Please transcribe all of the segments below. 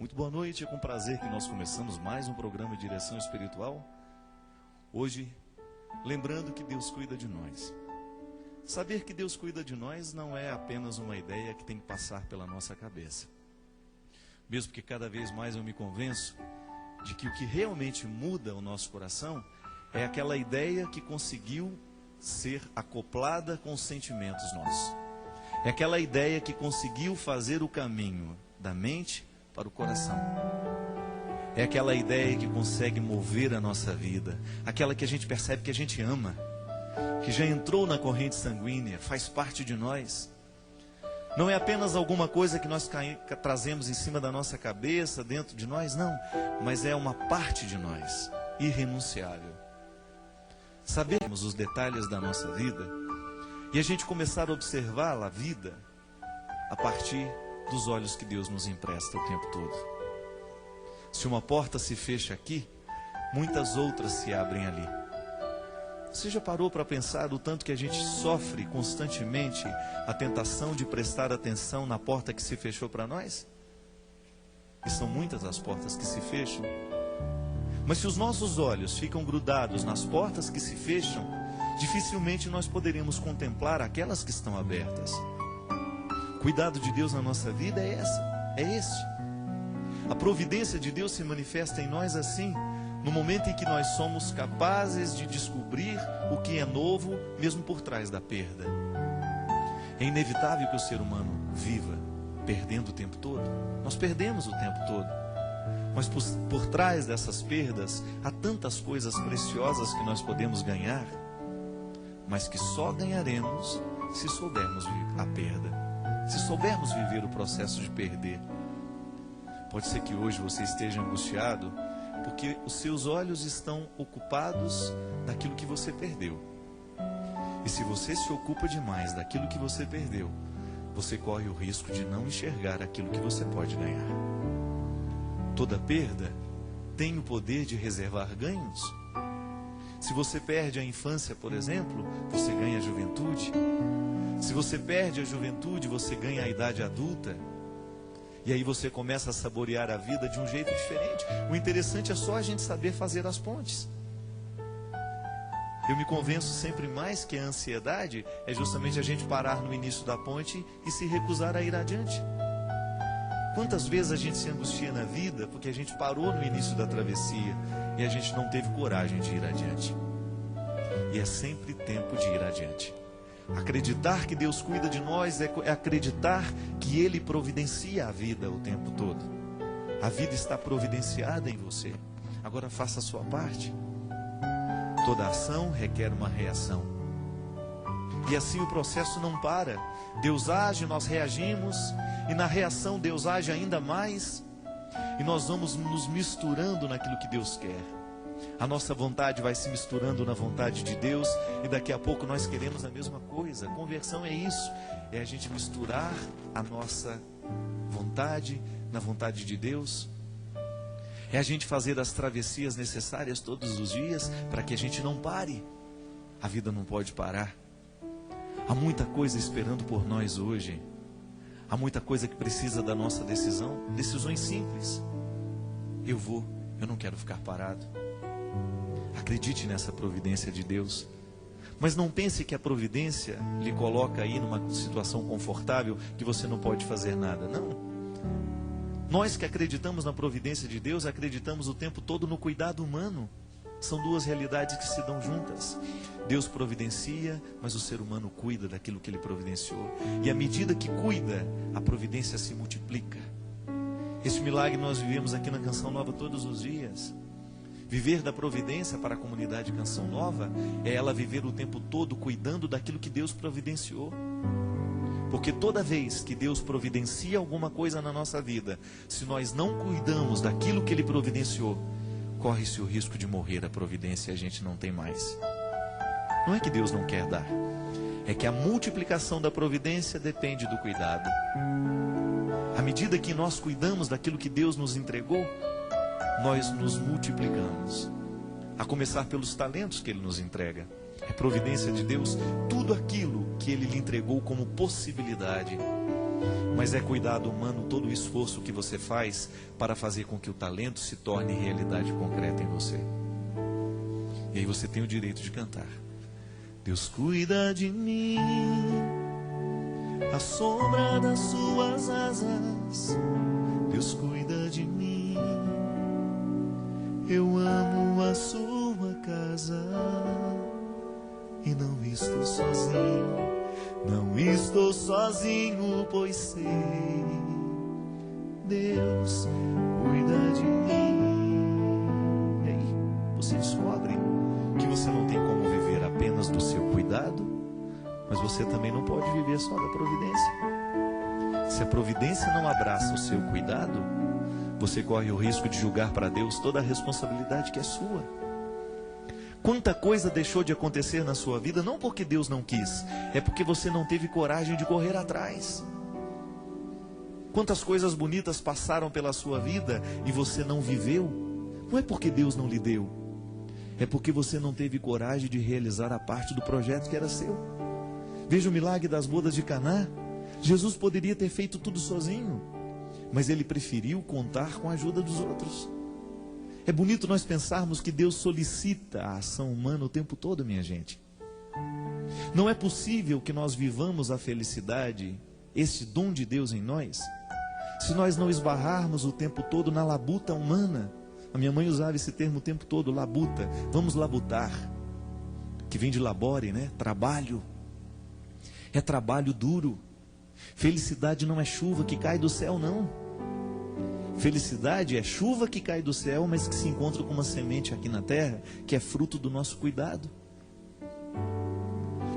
Muito boa noite, é com prazer que nós começamos mais um programa de direção espiritual. Hoje, lembrando que Deus cuida de nós. Saber que Deus cuida de nós não é apenas uma ideia que tem que passar pela nossa cabeça. Mesmo que cada vez mais eu me convenço de que o que realmente muda o nosso coração é aquela ideia que conseguiu ser acoplada com os sentimentos nossos. É aquela ideia que conseguiu fazer o caminho da mente para o coração. É aquela ideia que consegue mover a nossa vida, aquela que a gente percebe que a gente ama, que já entrou na corrente sanguínea, faz parte de nós. Não é apenas alguma coisa que nós trazemos em cima da nossa cabeça, dentro de nós, não, mas é uma parte de nós, irrenunciável. Sabermos os detalhes da nossa vida e a gente começar a observar a vida a partir dos olhos que Deus nos empresta o tempo todo. Se uma porta se fecha aqui, muitas outras se abrem ali. Você já parou para pensar o tanto que a gente sofre constantemente a tentação de prestar atenção na porta que se fechou para nós? E são muitas as portas que se fecham. Mas se os nossos olhos ficam grudados nas portas que se fecham, dificilmente nós poderemos contemplar aquelas que estão abertas. O cuidado de Deus na nossa vida é esse. A providência de Deus se manifesta em nós assim, no momento em que nós somos capazes de descobrir o que é novo, mesmo por trás da perda. É inevitável que o ser humano viva perdendo o tempo todo. Nós perdemos o tempo todo. Mas por trás dessas perdas, há tantas coisas preciosas que nós podemos ganhar, mas que só ganharemos se soubermos a perda. Se soubermos viver o processo de perder. Pode ser que hoje você esteja angustiado porque os seus olhos estão ocupados daquilo que você perdeu. E se você se ocupa demais daquilo que você perdeu, você corre o risco de não enxergar aquilo que você pode ganhar. Toda perda tem o poder de reservar ganhos. Se você perde a infância, por exemplo, você ganha a juventude. Se você perde a juventude, você ganha a idade adulta. E aí você começa a saborear a vida de um jeito diferente. O interessante é só a gente saber fazer as pontes. Eu me convenço sempre mais que a ansiedade é justamente a gente parar no início da ponte e se recusar a ir adiante. Quantas vezes a gente se angustia na vida porque a gente parou no início da travessia e a gente não teve coragem de ir adiante. E é sempre tempo de ir adiante. Acreditar que Deus cuida de nós é acreditar que Ele providencia a vida o tempo todo. A vida está providenciada em você. Agora faça a sua parte. Toda ação requer uma reação. E assim o processo não para. Deus age, nós reagimos, e na reação Deus age ainda mais, e nós vamos nos misturando naquilo que Deus quer. A nossa vontade vai se misturando na vontade de Deus, e daqui a pouco nós queremos a mesma coisa. Conversão é isso, é a gente misturar a nossa vontade na vontade de Deus. É a gente fazer as travessias necessárias todos os dias, para que a gente não pare. A vida não pode parar. Há muita coisa esperando por nós hoje. Há muita coisa que precisa da nossa decisão. Decisões simples. Eu não quero ficar parado. Acredite nessa providência de Deus. Mas não pense que a providência lhe coloca aí numa situação confortável que você não pode fazer nada. Não. Nós que acreditamos na providência de Deus, acreditamos o tempo todo no cuidado humano. São duas realidades que se dão juntas. Deus providencia, mas o ser humano cuida daquilo que Ele providenciou. E à medida que cuida, a providência se multiplica. Esse milagre nós vivemos aqui na Canção Nova todos os dias. Viver da providência para a comunidade Canção Nova é ela viver o tempo todo cuidando daquilo que Deus providenciou. Porque toda vez que Deus providencia alguma coisa na nossa vida, se nós não cuidamos daquilo que Ele providenciou, corre-se o risco de morrer a providência e a gente não tem mais. Não é que Deus não quer dar, é que a multiplicação da providência depende do cuidado. À medida que nós cuidamos daquilo que Deus nos entregou, nós nos multiplicamos. A começar pelos talentos que Ele nos entrega. É providência de Deus tudo aquilo que Ele lhe entregou como possibilidade. mas é cuidado humano todo o esforço que você faz para fazer com que o talento se torne realidade concreta em você. E aí você tem o direito de cantar. Deus cuida de mim, à sombra das suas asas. Deus cuida de mim, eu amo a sua casa. E não estou sozinho, não estou sozinho, pois sei, Deus cuida de mim. E aí, você descobre que você não tem como viver apenas do seu cuidado, mas você também não pode viver só da providência. Se a providência não abraça o seu cuidado, você corre o risco de julgar para Deus toda a responsabilidade que é sua. Quanta coisa deixou de acontecer na sua vida, não porque Deus não quis, é porque você não teve coragem de correr atrás. Quantas coisas bonitas passaram pela sua vida e você não viveu, não é porque Deus não lhe deu, é porque você não teve coragem de realizar a parte do projeto que era seu. Veja o milagre das bodas de Caná. Jesus poderia ter feito tudo sozinho, mas ele preferiu contar com a ajuda dos outros. É bonito nós pensarmos que Deus solicita a ação humana o tempo todo, minha gente. Não é possível que nós vivamos a felicidade, este dom de Deus em nós, se nós não esbarrarmos o tempo todo na labuta humana. A minha mãe usava esse termo o tempo todo, labuta. Vamos labutar, que vem de labore, né? Trabalho. É trabalho duro. Felicidade não é chuva que cai do céu, não. Felicidade é chuva que cai do céu, mas que se encontra com uma semente aqui na terra, que é fruto do nosso cuidado.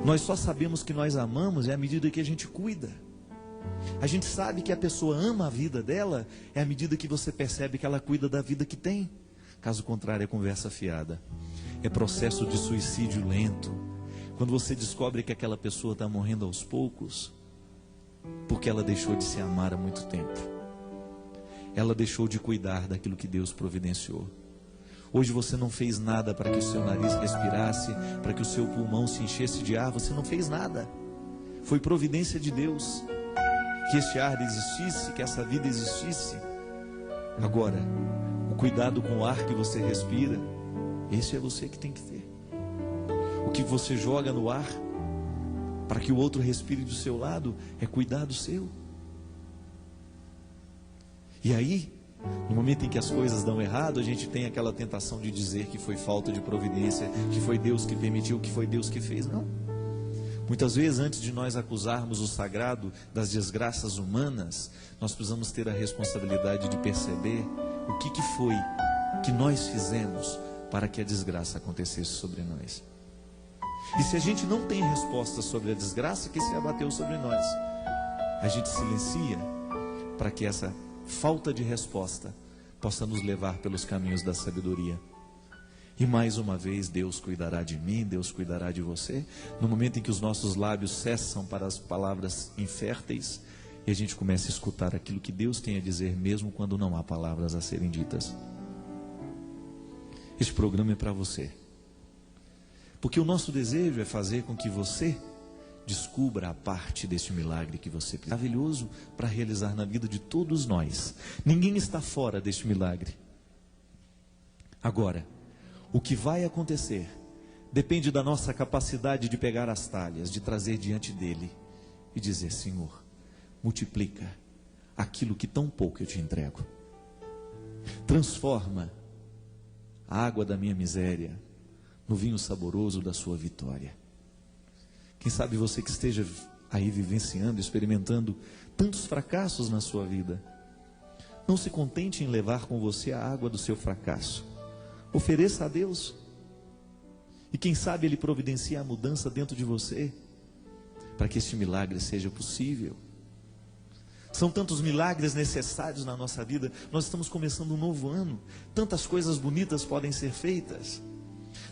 Nós só sabemos que nós amamos à medida que a gente cuida. A gente sabe que a pessoa ama a vida dela à medida que você percebe que ela cuida da vida que tem. Caso contrário, é conversa fiada. É processo de suicídio lento. Quando você descobre que aquela pessoa está morrendo aos poucos, porque ela deixou de se amar há muito tempo. Ela deixou de cuidar daquilo que Deus providenciou. Hoje você não fez nada para que o seu nariz respirasse, para que o seu pulmão se enchesse de ar. Você não fez nada. Foi providência de Deus que este ar existisse, que essa vida existisse. Agora, o cuidado com o ar que você respira, esse é você que tem que ter. O que você joga no ar para que o outro respire do seu lado é cuidado seu. E aí, no momento em que as coisas dão errado, a gente tem aquela tentação de dizer que foi falta de providência, que foi Deus que permitiu, que foi Deus que fez. Não. Muitas vezes, antes de nós acusarmos o sagrado das desgraças humanas, nós precisamos ter a responsabilidade de perceber o que foi que nós fizemos para que a desgraça acontecesse sobre nós. E se a gente não tem resposta sobre a desgraça que se abateu sobre nós, a gente silencia para que essa falta de resposta possa nos levar pelos caminhos da sabedoria. E mais uma vez, Deus cuidará de mim, Deus cuidará de você, no momento em que os nossos lábios cessam para as palavras inférteis e a gente começa a escutar aquilo que Deus tem a dizer, mesmo quando não há palavras a serem ditas. Este programa é para você, porque o nosso desejo é fazer com que você descubra a parte deste milagre que você precisa. Maravilhoso para realizar na vida de todos nós. Ninguém está fora deste milagre. Agora, o que vai acontecer depende da nossa capacidade de pegar as talhas, de trazer diante dele e dizer: Senhor, multiplica aquilo que tão pouco eu te entrego. Transforma a água da minha miséria no vinho saboroso da sua vitória. Quem sabe você que esteja aí vivenciando, experimentando tantos fracassos na sua vida, não se contente em levar com você a água do seu fracasso. Ofereça a Deus. E quem sabe Ele providencia a mudança dentro de você, para que este milagre seja possível. São tantos milagres necessários na nossa vida. Nós estamos começando um novo ano. Tantas coisas bonitas podem ser feitas.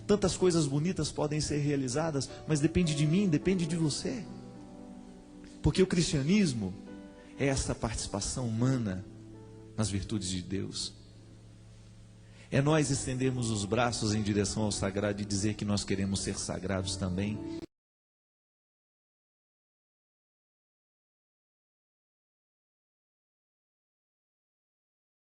Tantas coisas bonitas podem ser realizadas, mas depende de mim, depende de você. Porque o cristianismo é essa participação humana nas virtudes de Deus. É nós estendermos os braços em direção ao sagrado e dizer que nós queremos ser sagrados também.